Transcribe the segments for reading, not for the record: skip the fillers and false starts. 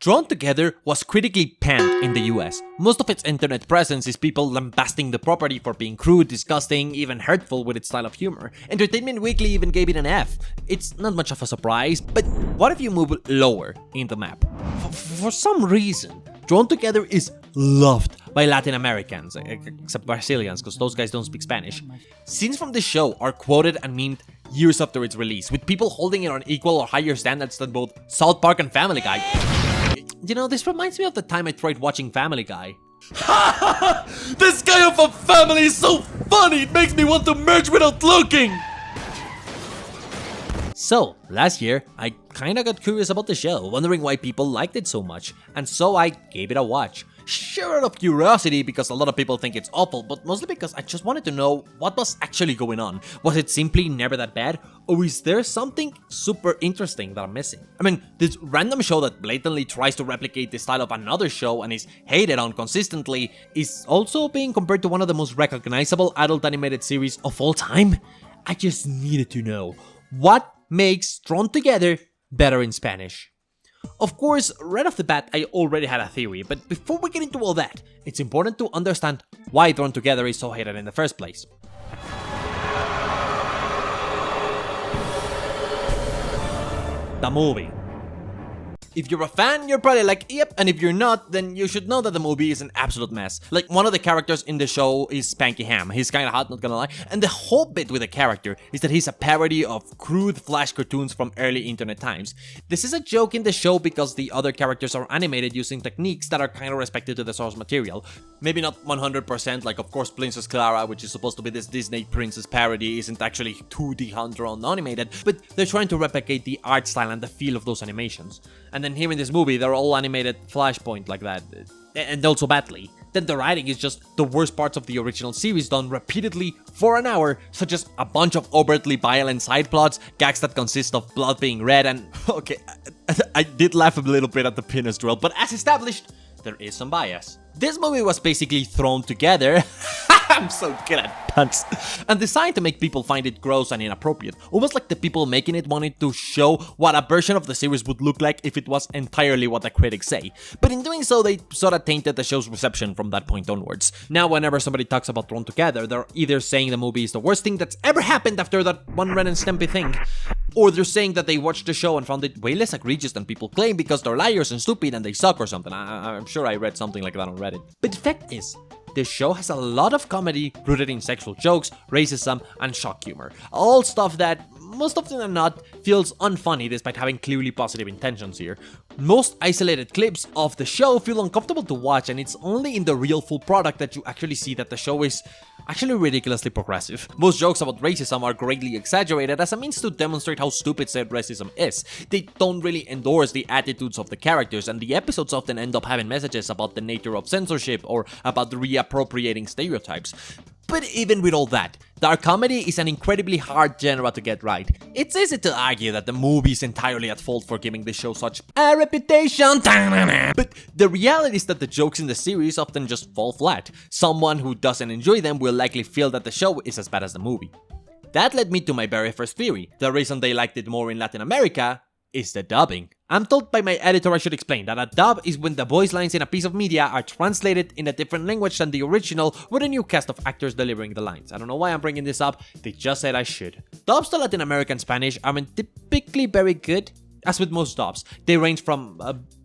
Drawn Together was critically panned in the US. Most of its internet presence is people lambasting the property for being crude, disgusting, even hurtful with its style of humor. Entertainment Weekly even gave it an F. It's not much of a surprise, but what if you move lower in the map? For some reason, Drawn Together is loved by Latin Americans, except Brazilians, because those guys don't speak Spanish. Scenes from the show are quoted and memed years after its release, with people holding it on equal or higher standards than both South Park and Family Guy. You know, this reminds me of the time I tried watching Family Guy. This guy of a family is so funny, it makes me want to merge without looking! So, last year, I kinda got curious about the show, wondering why people liked it so much, and so I gave it a watch. Sure, out of curiosity, because a lot of people think it's awful, but mostly because I just wanted to know what was actually going on. Was it simply never that bad, or is there something super interesting that I'm missing? I mean, this random show that blatantly tries to replicate the style of another show and is hated on consistently is also being compared to one of the most recognizable adult animated series of all time? I just needed to know, what makes Drawn Together better in Spanish? Of course, right off the bat, I already had a theory, but before we get into all that, it's important to understand why Drawn Together is so hated in the first place. The movie. If you're a fan, you're probably like, yep, and if you're not, then you should know that the movie is an absolute mess. Like, one of the characters in the show is Spanky Ham. He's kinda hot, not gonna lie, and the whole bit with the character is that he's a parody of crude Flash cartoons from early internet times. This is a joke in the show because the other characters are animated using techniques that are kinda respected to the source material. Maybe not 100%, like of course Princess Clara, which is supposed to be this Disney princess parody, isn't actually 2D hand-drawn animated, but they're trying to replicate the art style and the feel of those animations. And then here in this movie, they're all animated Flashpoint like that, and also badly. Then the writing is just the worst parts of the original series done repeatedly for an hour, such as a bunch of overtly violent side plots, gags that consist of blood being red, and okay, I did laugh a little bit at the penis drill, but as established, there is some bias. This movie was basically thrown together. I'm so good at puns. And designed to make people find it gross and inappropriate. Almost like the people making it wanted to show what a version of the series would look like if it was entirely what the critics say. But in doing so, they sorta tainted the show's reception from that point onwards. Now, whenever somebody talks about Drawn Together, they're either saying the movie is the worst thing that's ever happened after that one Ren and Stimpy thing, or they're saying that they watched the show and found it way less egregious than people claim because they're liars and stupid and they suck or something. I'm sure I read something like that on Reddit. But the fact is, the show has a lot of comedy rooted in sexual jokes, racism, and shock humor. All stuff that, most often than not, feels unfunny despite having clearly positive intentions here. Most isolated clips of the show feel uncomfortable to watch, and it's only in the real full product that you actually see that the show is actually ridiculously progressive. Most jokes about racism are greatly exaggerated as a means to demonstrate how stupid said racism is. They don't really endorse the attitudes of the characters, and the episodes often end up having messages about the nature of censorship or about reappropriating stereotypes. But even with all that, dark comedy is an incredibly hard genre to get right. It's easy to argue that the movie is entirely at fault for giving the show such a reputation, but the reality is that the jokes in the series often just fall flat. Someone who doesn't enjoy them will likely feel that the show is as bad as the movie. That led me to my very first theory. The reason they liked it more in Latin America is the dubbing. I'm told by my editor I should explain that a dub is when the voice lines in a piece of media are translated in a different language than the original with a new cast of actors delivering the lines. I don't know why I'm bringing this up, they just said I should. Dubs to Latin American Spanish aren't typically very good. As with most dubs, they range from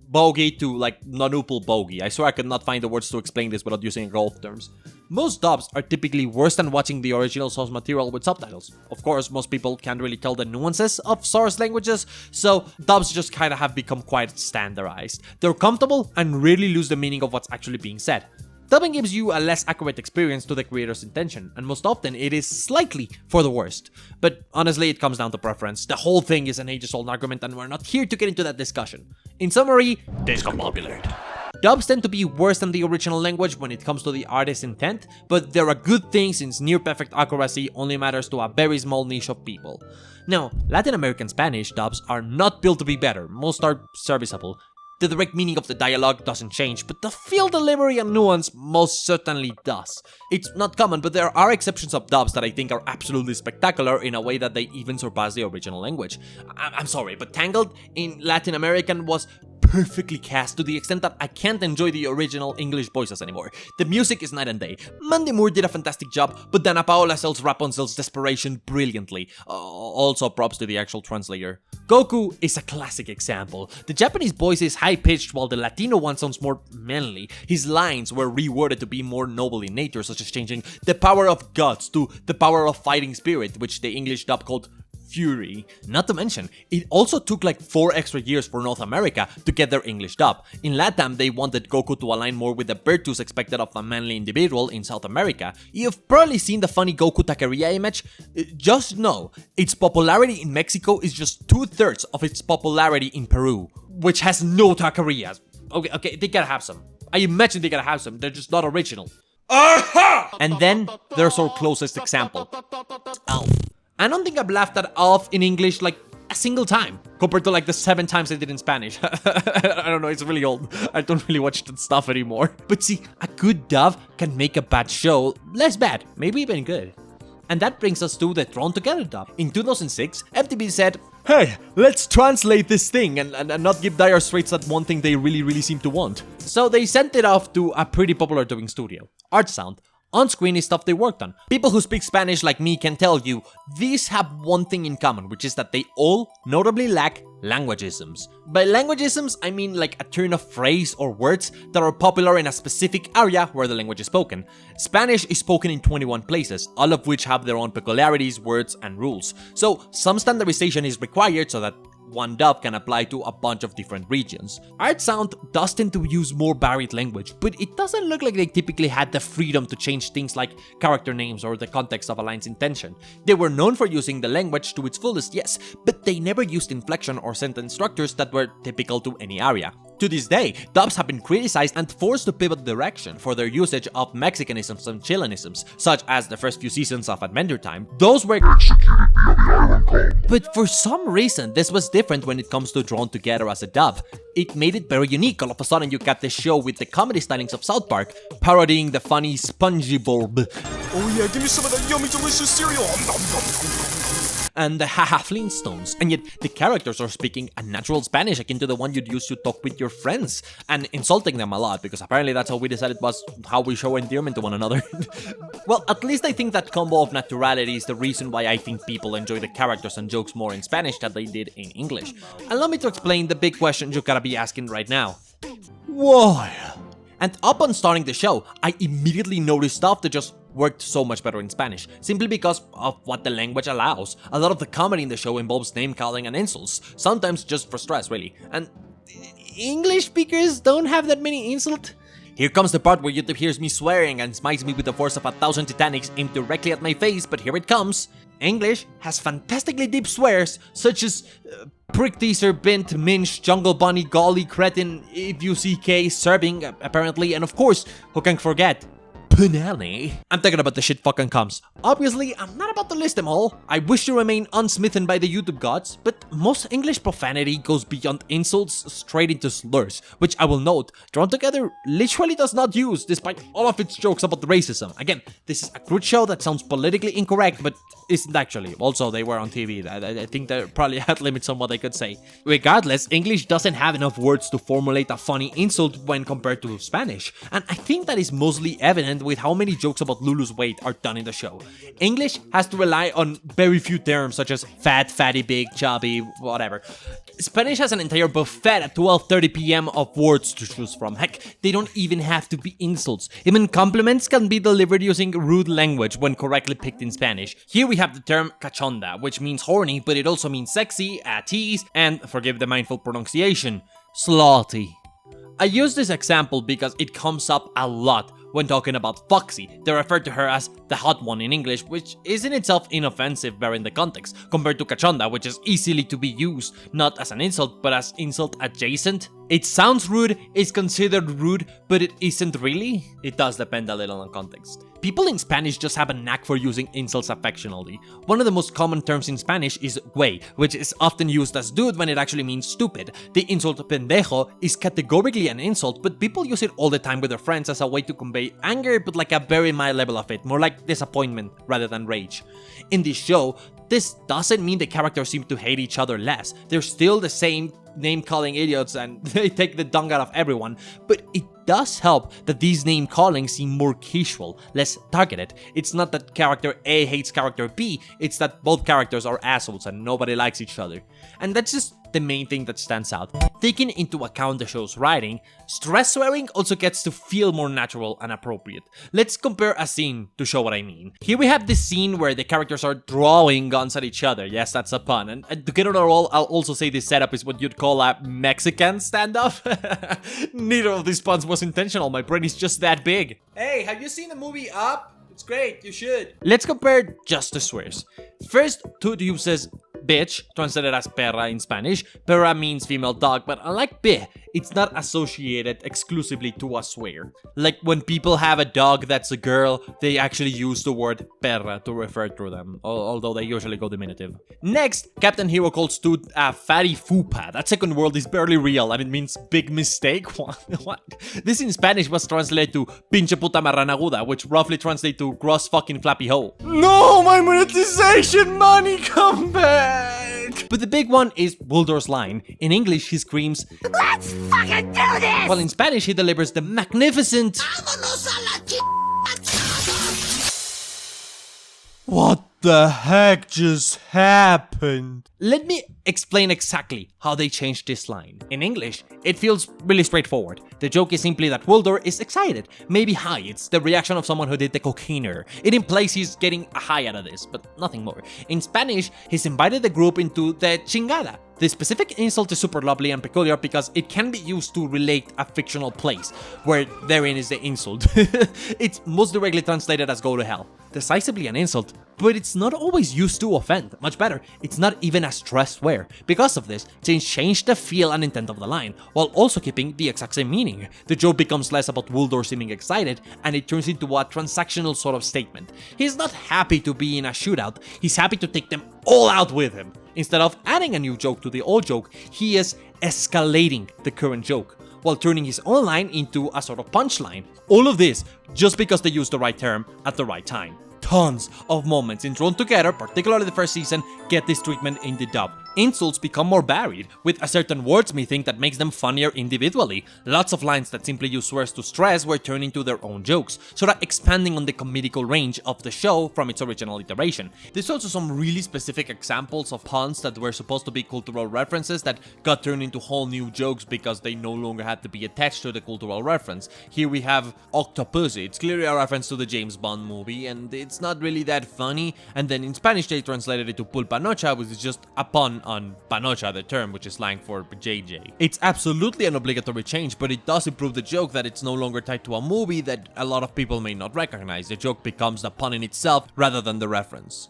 bogey to like nonupal bogey. I swear I could not find the words to explain this without using golf terms. Most dubs are typically worse than watching the original source material with subtitles. Of course, most people can't really tell the nuances of source languages, so dubs just kinda have become quite standardized. They're comfortable and rarely lose the meaning of what's actually being said. Dubbing gives you a less accurate experience to the creator's intention, and most often it is slightly for the worst. But honestly, it comes down to preference. The whole thing is an ages-old argument, and we're not here to get into that discussion. In summary, discombobulated. Dubs tend to be worse than the original language when it comes to the artist's intent, but they're a good thing since near-perfect accuracy only matters to a very small niche of people. Now, Latin American Spanish dubs are not built to be better, most are serviceable. The direct meaning of the dialogue doesn't change, but the feel, delivery, and nuance most certainly does. It's not common, but there are exceptions of dubs that I think are absolutely spectacular in a way that they even surpass the original language. I'm sorry, but Tangled in Latin American was perfectly cast to the extent that I can't enjoy the original English voices anymore. The music is night and day. Mandy Moore did a fantastic job, but Dana Paola sells Rapunzel's desperation brilliantly. Also props to the actual translator. Goku is a classic example. The Japanese voice is high-pitched while the Latino one sounds more manly. His lines were reworded to be more noble in nature, such as changing the power of gods to the power of fighting spirit, which the English dub called Fury. Not to mention, it also took like 4 extra years for North America to get their English dub. In LATAM, they wanted Goku to align more with the virtues expected of a manly individual in South America. You've probably seen the funny Goku taqueria image. Just know, its popularity in Mexico is just 2/3 of its popularity in Peru, which has no taquerias. Okay, they gotta have some. I imagine they gotta have some, they're just not original. And then, there's our closest example, Alf. I don't think I've laughed at Alf in English like a single time, compared to like the 7 times I did in Spanish. I don't know, it's really old. I don't really watch that stuff anymore. But see, a good dub can make a bad show less bad, maybe even good. And that brings us to the Thrown Together dub. In 2006, MTV said, hey, let's translate this thing and not give Dire Straits that one thing they really seem to want. So they sent it off to a pretty popular dubbing studio, Art Sound. On screen is stuff they worked on. People who speak Spanish like me can tell you, these have one thing in common, which is that they all notably lack languageisms. By languageisms, I mean like a turn of phrase or words that are popular in a specific area where the language is spoken. Spanish is spoken in 21 places, all of which have their own peculiarities, words, and rules. So some standardization is required so that one dub can apply to a bunch of different regions. Art Sound does tend to use more varied language, but it doesn't look like they typically had the freedom to change things like character names or the context of a line's intention. They were known for using the language to its fullest, yes, but they never used inflection or sentence structures that were typical to any area. To this day, dubs have been criticized and forced to pivot direction for their usage of Mexicanisms and Chilenisms, such as the first few seasons of Adventure Time. Those were executed via the Iron Call. But for some reason, this was different when it comes to Drawn Together as a dub. It made it very unique. All of a sudden, you got this show with the comedy stylings of South Park, parodying the funny SpongeBob. Oh yeah, give me some of that yummy delicious cereal. And the haha Flintstones, and yet the characters are speaking a natural Spanish akin to the one you'd use to talk with your friends, and insulting them a lot, because apparently that's how we decided was how we show endearment to one another. Well, at least I think that combo of naturality is the reason why I think people enjoy the characters and jokes more in Spanish than they did in English. Allow me to explain the big question you gotta be asking right now. Why? And upon starting the show, I immediately noticed stuff that just worked so much better in Spanish, simply because of what the language allows. A lot of the comedy in the show involves name-calling and insults, sometimes just for stress, really. And English speakers don't have that many insults. Here comes the part where YouTube hears me swearing and smites me with the force of 1,000 Titanics aimed directly at my face, but here it comes. English has fantastically deep swears, such as prick teaser, bint, minch, jungle bunny, golly, cretin, if you see K, serving, apparently, and of course, who can forget? Punani. I'm talking about the shit fucking comes. Obviously, I'm not about to list them all. I wish to remain unsmithen by the YouTube gods, but most English profanity goes beyond insults straight into slurs, which I will note, Drawn Together literally does not use, despite all of its jokes about racism. Again, this is a crude show that sounds politically incorrect, but isn't actually. Also, they were on TV. I think they probably had limits on what they could say. Regardless, English doesn't have enough words to formulate a funny insult when compared to Spanish, and I think that is mostly evident with how many jokes about Lulu's weight are done in the show. English has to rely on very few terms such as fat, fatty, big, chubby, whatever. Spanish has an entire buffet at 12:30 p.m. of words to choose from. Heck, they don't even have to be insults. Even compliments can be delivered using rude language when correctly picked in Spanish. Here we have the term cachonda, which means horny, but it also means sexy, at ease, and, forgive the mindful pronunciation, slutty. I use this example because it comes up a lot when talking about Foxy. They refer to her as the hot one in English, which is in itself inoffensive bearing the context, compared to cachonda, which is easily to be used, not as an insult, but as insult adjacent. It sounds rude, it's considered rude, but it isn't really. It does depend a little on context. People in Spanish just have a knack for using insults affectionately. One of the most common terms in Spanish is güey, which is often used as dude when it actually means stupid. The insult pendejo is categorically an insult, but people use it all the time with their friends as a way to convey anger, but like a very mild level of it, more like disappointment rather than rage. In this show, this doesn't mean the characters seem to hate each other less. They're still the same name-calling idiots and they take the dung out of everyone, but it does help that these name callings seem more casual, less targeted. It's not that character A hates character B, it's that both characters are assholes and nobody likes each other. And that's just the main thing that stands out. Taking into account the show's writing, stress swearing also gets to feel more natural and appropriate. Let's compare a scene to show what I mean. Here we have this scene where the characters are drawing guns at each other. Yes, that's a pun. And to get it all, I'll also say this setup is what you'd call a Mexican standoff. Neither of these puns was intentional, my brain is just that big. Hey, have you seen the movie Up? It's great, you should. Let's compare just the swears. First, Toot uses bitch, translated as perra in Spanish. Perra means female dog, but unlike beh, it's not associated exclusively to a swear. Like when people have a dog that's a girl, they actually use the word perra to refer to them, although they usually go diminutive. Next, Captain Hero calls Toot a fatty fupa. That second word is barely real and it means big mistake. What? This in Spanish was translated to pinche puta marrana aguda, which roughly translates to gross fucking flappy hoe. No, my monetization money, come back! But the big one is Buldor's line. In English, he screams, "Let's fucking do this!" While in Spanish, he delivers the magnificent, "What the heck just happened?" Let me explain exactly how they changed this line. In English, it feels really straightforward. The joke is simply that Buldor is excited, maybe high. It's the reaction of someone who did the cocainer. It implies he's getting a high out of this, but nothing more. In Spanish, he's invited the group into the chingada. The specific insult is super lovely and peculiar because it can be used to relate a fictional place, where therein is the insult. It's most directly translated as go to hell. Decisively an insult, but it's not always used to offend. Much better, it's not even a stress swear. Because of this, they changed the feel and intent of the line, while also keeping the exact same meaning. The joke becomes less about Buldor seeming excited, and it turns into a transactional sort of statement. He's not happy to be in a shootout, he's happy to take them all out with him. Instead of adding a new joke to the old joke, he is escalating the current joke, while turning his own line into a sort of punchline. All of this just because they used the right term at the right time. Tons of moments in Thrown Together, particularly the first season, get this treatment in the dub. Insults become more varied, with a certain wordsmithing that makes them funnier individually. Lots of lines that simply use swears to stress were turned into their own jokes, sort of expanding on the comedical range of the show from its original iteration. There's also some really specific examples of puns that were supposed to be cultural references that got turned into whole new jokes because they no longer had to be attached to the cultural reference. Here we have Octopussy. It's clearly a reference to the James Bond movie, and it's not really that funny. And then in Spanish they translated it to pulpanocha, which is just a pun on panocha, the term, which is slang for JJ. It's absolutely an obligatory change, but it does improve the joke that it's no longer tied to a movie that a lot of people may not recognize. The joke becomes the pun in itself rather than the reference.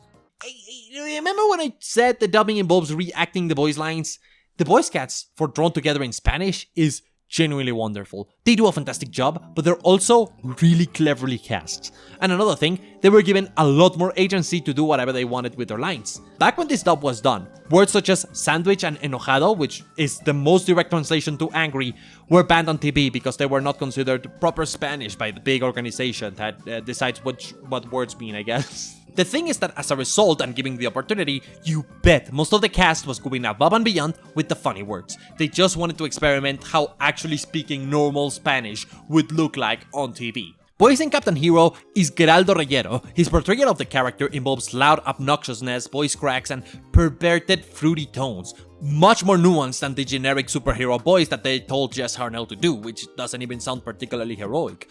Remember when I said the dubbing involves reacting the voice lines? The voice cast for Thrown Together in Spanish is genuinely wonderful. They do a fantastic job, but they're also really cleverly cast. And another thing, they were given a lot more agency to do whatever they wanted with their lines. Back when this dub was done, words such as sandwich and enojado, which is the most direct translation to angry, were banned on TV because they were not considered proper Spanish by the big organization that decides what words mean, I guess. The thing is that as a result, and given the opportunity, you bet most of the cast was going above and beyond with the funny words. They just wanted to experiment how actually speaking normal Spanish would look like on TV. Voicing Captain Hero is Geraldo Reyero. His portrayal of the character involves loud obnoxiousness, voice cracks, and perverted fruity tones. Much more nuanced than the generic superhero voice that they told Jess Harnell to do, which doesn't even sound particularly heroic.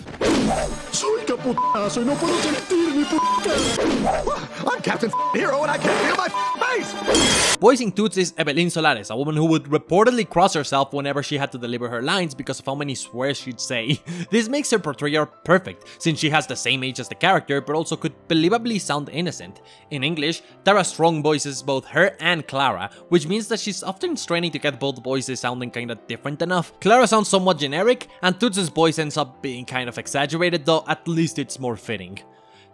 I'm Captain Hero and I can't feel my face! Voicing Toots is Evelyn Solares, a woman who would reportedly cross herself whenever she had to deliver her lines because of how many swears she'd say. This makes her portrayal perfect, since she has the same age as the character but also could believably sound innocent. In English, Tara Strong voices both her and Clara, which means that she's often straining to get both voices sounding kinda different enough. Clara sounds somewhat generic, and Toots' voice ends up being kind of exaggerated, though at least it's more fitting.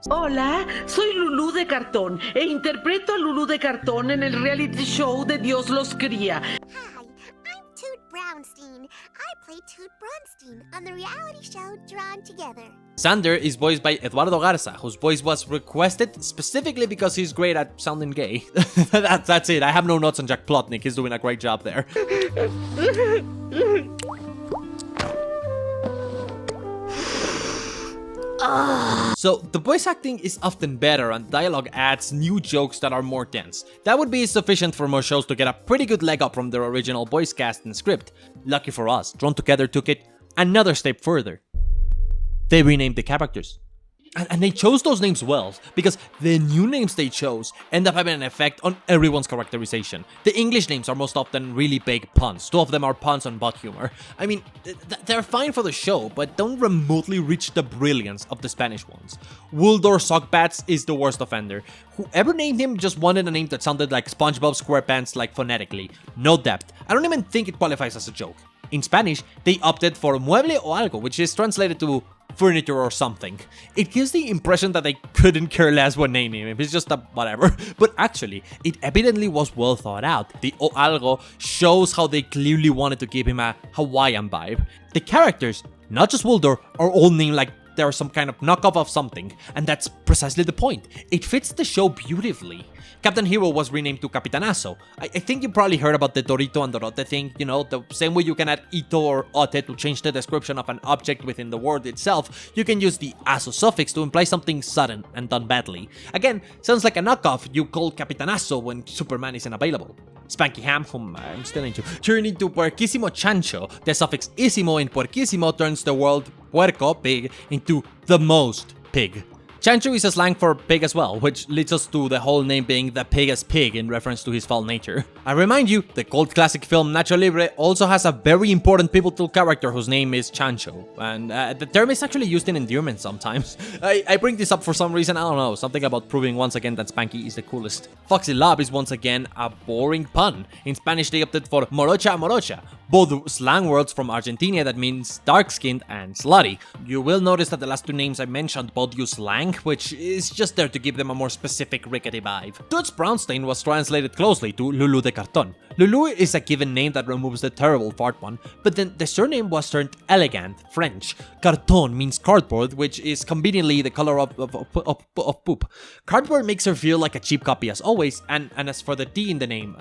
Hola, soy Lulú de Cartón e interpreto a Lulú de Cartón en el reality show de Dios los cría. Hi, I'm Toot Brownstein. I play Toot Bronstein on the reality show Drawn Together. Sander is voiced by Eduardo Garza, whose voice was requested specifically because he's great at sounding gay. That's it. I have no notes on Jack Plotnik. He's doing a great job there. So, the voice acting is often better and dialogue adds new jokes that are more dense. That would be sufficient for most shows to get a pretty good leg up from their original voice cast and script. Lucky for us, Drawn Together took it another step further. They renamed the characters. And they chose those names well, because the new names they chose end up having an effect on everyone's characterization. The English names are most often really big puns. 2 of them are puns on butt humor. I mean, they're fine for the show, but don't remotely reach the brilliance of the Spanish ones. Wuldor Sockbats is the worst offender. Whoever named him just wanted a name that sounded like SpongeBob SquarePants, like phonetically. No depth. I don't even think it qualifies as a joke. In Spanish, they opted for mueble o algo, which is translated to furniture or something. It gives the impression that they couldn't care less what naming him, it's just a whatever. But actually, it evidently was well thought out. The o algo shows how they clearly wanted to give him a Hawaiian vibe. The characters, not just Wuldor, are all named like they're some kind of knockoff of something, and that's precisely the point. It fits the show beautifully. Captain Hero was renamed to Capitanazo. I think you probably heard about the Dorito and Dorote thing, you know, the same way you can add ito or ote to change the description of an object within the word itself, you can use the azo suffix to imply something sudden and done badly. Again, sounds like a knockoff you call Capitanazo when Superman isn't available. Spanky Ham, whom I'm still into, turned into Puerquísimo Chancho. The suffix isimo in Puerquísimo turns the word puerco, pig, into the most pig. Chancho is a slang for pig as well, which leads us to the whole name being the pigest pig in reference to his foul nature. I remind you, the cult classic film Nacho Libre also has a very important pivotal character whose name is Chancho, and the term is actually used in endearment sometimes. I bring this up for some reason, I don't know, something about proving once again that Spanky is the coolest. Foxy Love is once again a boring pun. In Spanish they opted for morocha morocha, both slang words from Argentina that means dark-skinned and slutty. You will notice that the last 2 names I mentioned both use slang, which is just there to give them a more specific rickety vibe. Toots Brownstein was translated closely to Lulu de Carton. Lulu is a given name that removes the terrible fart one, but then the surname was turned elegant, French. Carton means cardboard, which is conveniently the color of poop. Cardboard makes her feel like a cheap copy as always, and as for the D in the name,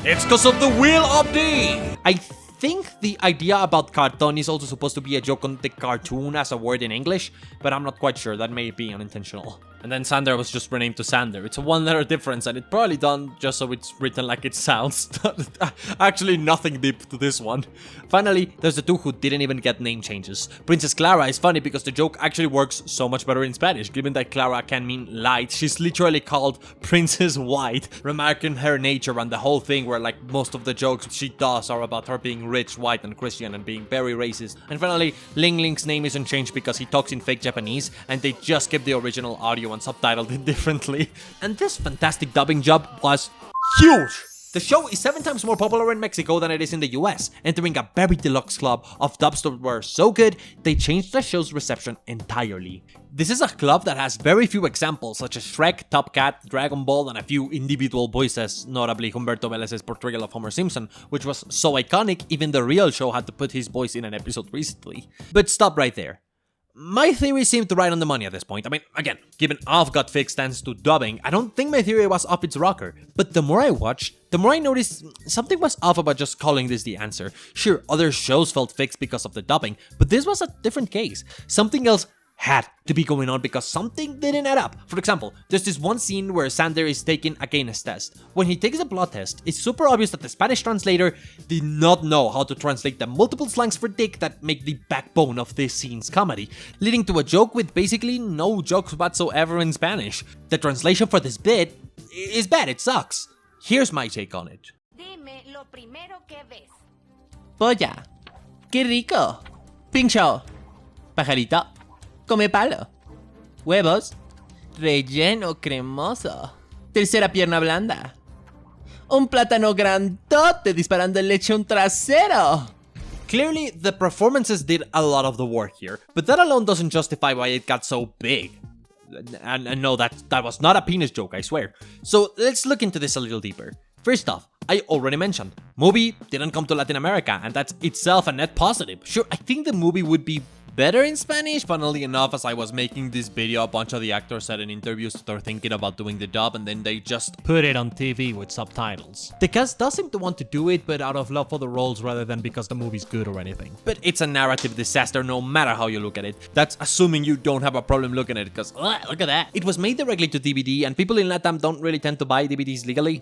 it's cause of the Wheel of D! I think the idea about carton is also supposed to be a joke on the cartoon as a word in English, but I'm not quite sure, that may be unintentional. And then Sander was just renamed to Sander. It's a 1-letter difference, and it's probably done just so it's written like it sounds. Actually, nothing deep to this one. Finally, there's the 2 who didn't even get name changes. Princess Clara is funny because the joke actually works so much better in Spanish. Given that Clara can mean light, she's literally called Princess White, remarking her nature and the whole thing where like most of the jokes she does are about her being rich, white, and Christian and being very racist. And finally, Ling Ling's name isn't changed because he talks in fake Japanese, and they just kept the original audio and subtitled it differently. And this fantastic dubbing job was huge! The show is 7 times more popular in Mexico than it is in the US, entering a very deluxe club of dubs that were so good, they changed the show's reception entirely. This is a club that has very few examples, such as Shrek, Top Cat, Dragon Ball, and a few individual voices, notably Humberto Vélez's portrayal of Homer Simpson, which was so iconic even the real show had to put his voice in an episode recently. But stop right there. My theory seemed right on the money at this point. I mean, again, given Off got fixed thanks to dubbing, I don't think my theory was off its rocker. But the more I watched, the more I noticed something was off about just calling this the answer. Sure, other shows felt fixed because of the dubbing, but this was a different case. Something else had to be going on because something didn't add up. For example, there's this one scene where Sander is taking a gayness test. When he takes the blood test, it's super obvious that the Spanish translator did not know how to translate the multiple slangs for dick that make the backbone of this scene's comedy, leading to a joke with basically no jokes whatsoever in Spanish. The translation for this bit is bad, it sucks. Here's my take on it. Dime lo primero que ves. Polla. Qué rico. Pincho. Pajarito. Come palo. Huevos. Relleno cremoso. Tercera pierna blanda. Un plátano grandote disparando leche a un trasero. Clearly, the performances did a lot of the work here, but that alone doesn't justify why it got so big. And no, that was not a penis joke, I swear. So let's look into this a little deeper. First off, I already mentioned, movie didn't come to Latin America, and that's itself a net positive. Sure, I think the movie would be better in Spanish. Funnily enough, as I was making this video, a bunch of the actors said in interviews that they're thinking about doing the dub, and then they just put it on TV with subtitles. The cast does seem to want to do it, but out of love for the roles rather than because the movie's good or anything. But it's a narrative disaster no matter how you look at it. That's assuming you don't have a problem looking at it, because look at that. It was made directly to DVD, and people in LATAM don't really tend to buy DVDs legally.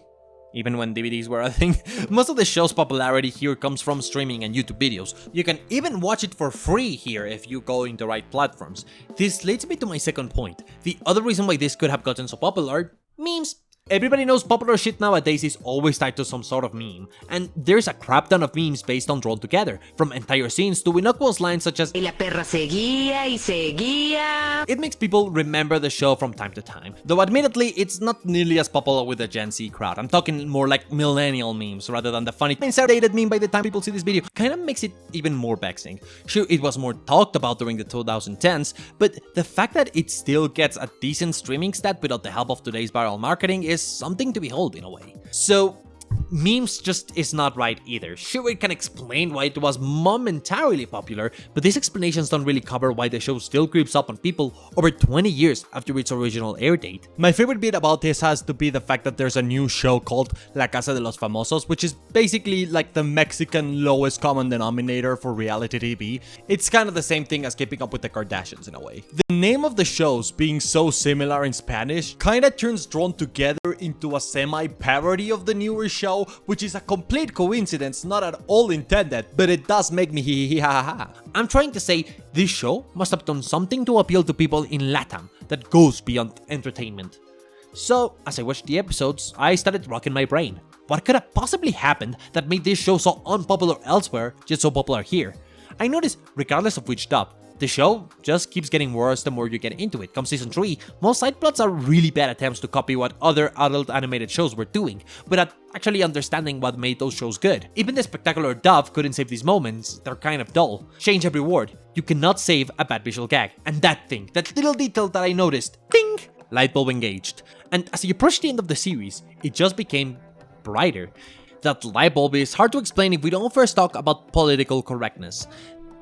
Even when DVDs were a thing. Most of the show's popularity here comes from streaming and YouTube videos. You can even watch it for free here if you go into the right platforms. This leads me to my second point. The other reason why this could have gotten so popular: memes. Everybody knows popular shit nowadays is always tied to some sort of meme, and there's a crap ton of memes based on Drawn Together, from entire scenes to innocuous lines such as Y la perra seguía y seguía. It makes people remember the show from time to time, though admittedly it's not nearly as popular with the Gen Z crowd. I'm talking more like millennial memes rather than the funny dated meme by the time people see this video. Kinda makes it even more vexing. Sure, it was more talked about during the 2010s, but the fact that it still gets a decent streaming stat without the help of today's viral marketing is something to behold in a way. So, memes just is not right either. Sure, it can explain why it was momentarily popular, but these explanations don't really cover why the show still creeps up on people over 20 years after its original air date. My favorite bit about this has to be the fact that there's a new show called La Casa de los Famosos, which is basically like the Mexican lowest common denominator for reality TV. It's kind of the same thing as Keeping Up with the Kardashians in a way. The name of the shows being so similar in Spanish kinda turns Drawn Together into a semi-parody of the newer show, which is a complete coincidence, not at all intended, but it does make me hee ha ha ha. I'm trying to say, this show must have done something to appeal to people in LATAM that goes beyond entertainment. So, as I watched the episodes, I started rocking my brain. What could have possibly happened that made this show so unpopular elsewhere, yet so popular here? I noticed, regardless of which dub, the show just keeps getting worse the more you get into it. Come season 3, most side plots are really bad attempts to copy what other adult animated shows were doing, without actually understanding what made those shows good. Even the spectacular dub couldn't save these moments, they're kind of dull. Change every word, you cannot save a bad visual gag. And that thing, that little detail that I noticed, ding! Light bulb engaged. And as you approach the end of the series, it just became brighter. That light bulb is hard to explain if we don't first talk about political correctness.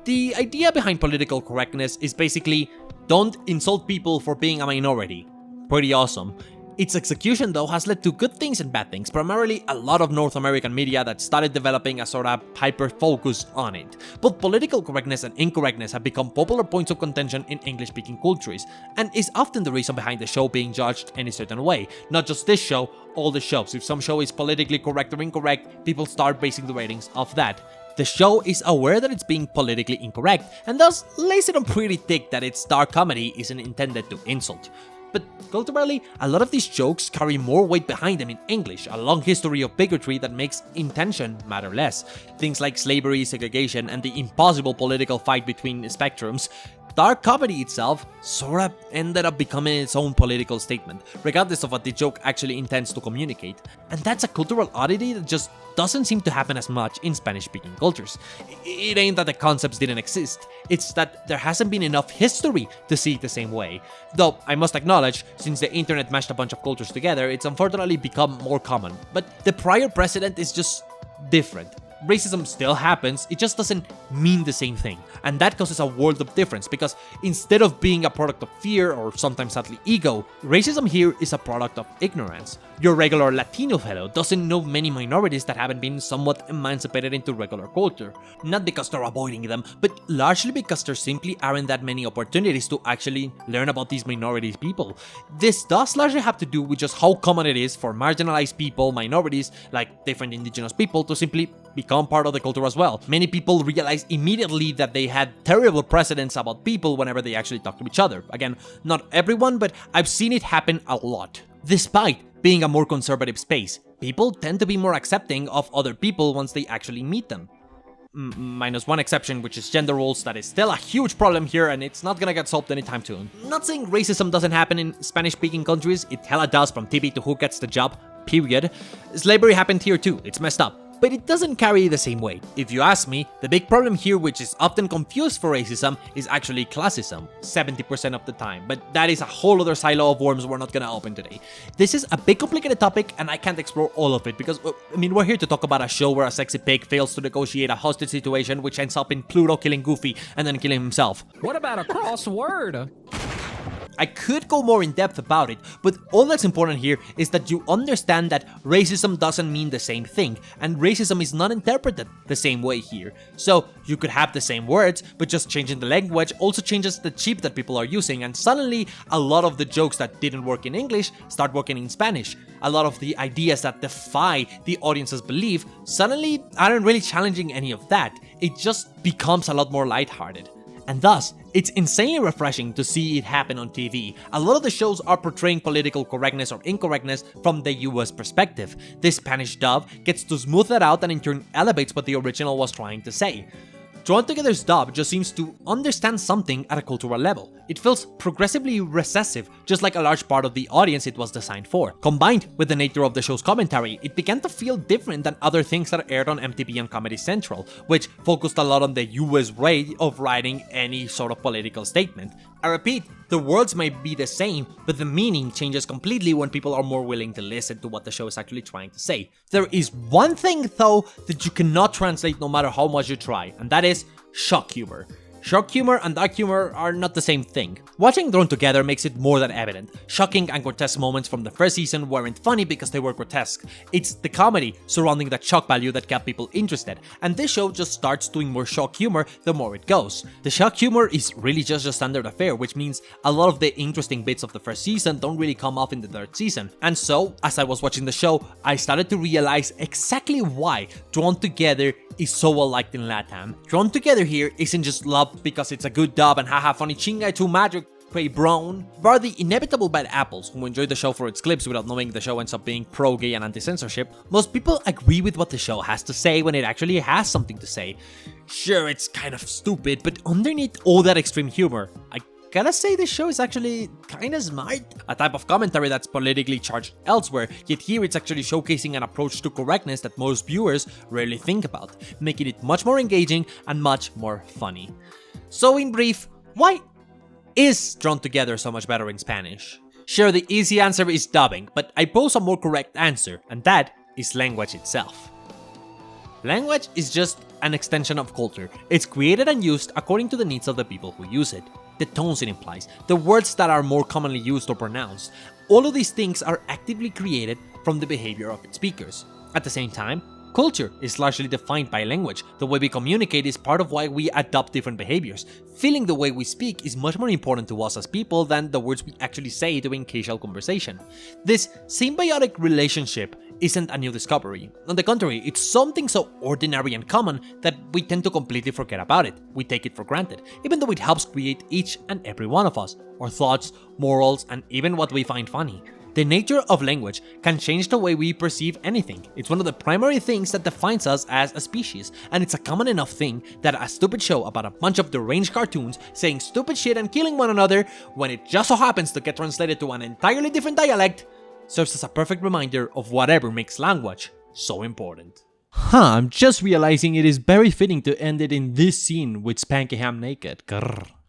The idea behind political correctness is basically, don't insult people for being a minority. Pretty awesome. Its execution though has led to good things and bad things, primarily a lot of North American media that started developing a sort of hyper-focus on it. Both political correctness and incorrectness have become popular points of contention in English-speaking cultures, and is often the reason behind the show being judged in a certain way. Not just this show, all the shows. If some show is politically correct or incorrect, people start basing the ratings off that. The show is aware that it's being politically incorrect, and thus lays it on pretty thick that its dark comedy isn't intended to insult. But culturally, a lot of these jokes carry more weight behind them in English, a long history of bigotry that makes intention matter less. Things like slavery, segregation, and the impossible political fight between spectrums. Dark comedy itself sorta ended up becoming its own political statement, regardless of what the joke actually intends to communicate. And that's a cultural oddity that just doesn't seem to happen as much in Spanish-speaking cultures. It ain't that the concepts didn't exist, it's that there hasn't been enough history to see it the same way. Though, I must acknowledge, since the internet mashed a bunch of cultures together, it's unfortunately become more common. But the prior precedent is just different. Racism still happens, it just doesn't mean the same thing. And that causes a world of difference, because instead of being a product of fear or sometimes sadly ego, racism here is a product of ignorance. Your regular Latino fellow doesn't know many minorities that haven't been somewhat emancipated into regular culture. Not because they're avoiding them, but largely because there simply aren't that many opportunities to actually learn about these minorities people. This does largely have to do with just how common it is for marginalized people, minorities, like different indigenous people, to simply become part of the culture as well. Many people realize immediately that they had terrible precedents about people whenever they actually talk to each other. Again, not everyone, but I've seen it happen a lot. Despite being a more conservative space, people tend to be more accepting of other people once they actually meet them. Minus one exception, which is gender roles. That is still a huge problem here, and it's not gonna get solved anytime soon. Not saying racism doesn't happen in Spanish-speaking countries, it hella does, from TV to who gets the job, period. Slavery happened here too, it's messed up. but it doesn't carry the same weight. If you ask me, the big problem here, which is often confused for racism, is actually classism, 70% of the time, but that is a whole other silo of worms we're not gonna open today. This is a big complicated topic and I can't explore all of it because, we're here to talk about a show where a sexy pig fails to negotiate a hostage situation which ends up in Pluto killing Goofy and then killing himself. What about a crossword? I could go more in depth about it, but all that's important here is that you understand that racism doesn't mean the same thing, and racism is not interpreted the same way here. So you could have the same words, but just changing the language also changes the chip that people are using, and suddenly a lot of the jokes that didn't work in English start working in Spanish. A lot of the ideas that defy the audience's belief suddenly aren't really challenging any of that. It just becomes a lot more lighthearted. And thus, it's insanely refreshing to see it happen on TV. A lot of the shows are portraying political correctness or incorrectness from the US perspective. This Spanish dub gets to smooth that out and in turn elevates what the original was trying to say. Drawn Together's dub just seems to understand something at a cultural level. It feels progressively recessive, just like a large part of the audience it was designed for. Combined with the nature of the show's commentary, it began to feel different than other things that aired on MTV and Comedy Central, which focused a lot on the US way of writing any sort of political statement. I repeat, the words might be the same, but the meaning changes completely when people are more willing to listen to what the show is actually trying to say. There is one thing, though, that you cannot translate no matter how much you try, and that is shock humor. Shock humor and dark humor are not the same thing. Watching Drawn Together makes it more than evident. Shocking and grotesque moments from the first season weren't funny because they were grotesque. It's the comedy surrounding that shock value that kept people interested, and this show just starts doing more shock humor the more it goes. The shock humor is really just a standard affair, which means a lot of the interesting bits of the first season don't really come off in the third season. And so, as I was watching the show, I started to realize exactly why Drawn Together is so well liked in LATAM. Drawn Together here isn't just loved because it's a good dub and haha funny chinga to magic Cray Brown, but are the inevitable bad apples who enjoy the show for its clips without knowing the show ends up being pro-gay and anti-censorship. Most people agree with what the show has to say when it actually has something to say. Sure, it's kind of stupid, but underneath all that extreme humor, I gotta say the show is actually kinda smart. A type of commentary that's politically charged elsewhere, yet here it's actually showcasing an approach to correctness that most viewers rarely think about, making it much more engaging and much more funny. So in brief, why is Drawn Together so much better in Spanish? Sure, the easy answer is dubbing, but I pose a more correct answer, and that is language itself. Language is just an extension of culture. It's created and used according to the needs of the people who use it. The tones it implies, the words that are more commonly used or pronounced, all of these things are actively created from the behavior of its speakers. At the same time, culture is largely defined by language. The way we communicate is part of why we adopt different behaviors. Feeling the way we speak is much more important to us as people than the words we actually say during casual conversation. This symbiotic relationship isn't a new discovery. On the contrary, it's something so ordinary and common that we tend to completely forget about it. We take it for granted, even though it helps create each and every one of us, our thoughts, morals, and even what we find funny. The nature of language can change the way we perceive anything. It's one of the primary things that defines us as a species, and it's a common enough thing that a stupid show about a bunch of deranged cartoons saying stupid shit and killing one another, when it just so happens to get translated to an entirely different dialect, serves as a perfect reminder of whatever makes language so important. I'm just realizing it is very fitting to end it in this scene with Spanky Ham naked. Grrr.